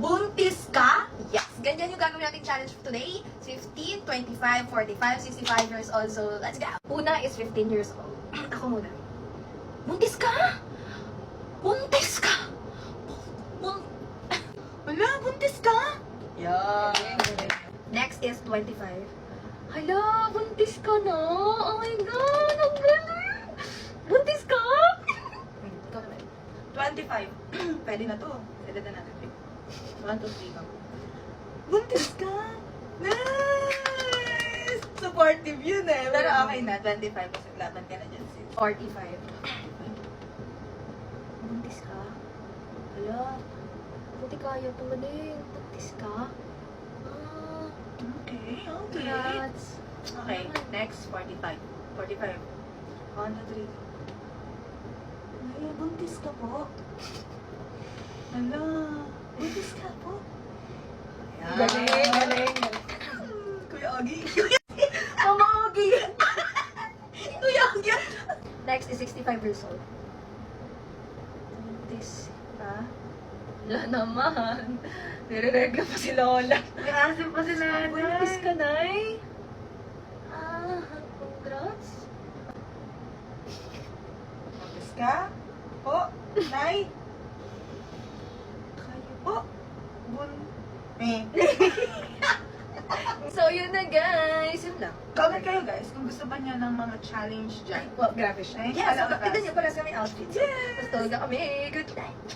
Buntis ka? Yes! Ganyan yung gagawin nating challenge for today. 15, 25, 45, 65 years old. So, let's go! Una is 15 years old. Ako muna. Buntis ka? Buntis ka? Wala, buntis ka? Yeah. Next is 25. Hala, buntis ka na? Oh my God, ang galing! Buntis ka? Ikaw naman. 25. Pwede na to. Pwede na natin. 1, 2, 3 go. Buntis ka? Nice! Supportive yun eh. Pero okay na, 25 kasi laban ka na dyan sis. 45. Buntis ka? Hala, buti kaya pala din. Buntis ka? Ah, Okay, okay. congrats. Okay, next 45. 45. 1, 2, 3 go. Ay, buntis ka po. Hala, buntis ka po. Ayan. Galing. Kuya Ogie. Mama Ogie! Kuya Ogie. Next is 65 years old. Buntis ka? Wala naman. Nire-regla pa si Lola. May asim pa sila. Buntis ka, Nay? Ah, congrats. Buntis ka? Po? Nay? Kayo po? So, yun na guys. Yun lang. Comment kayo guys kung gusto ba niyo ng mga challenge dyan. Well, grabe siya. Ay, Yes, alam ka. tignan niyo pala sa may outfit. Yes! Mas tulog na kami. Good night.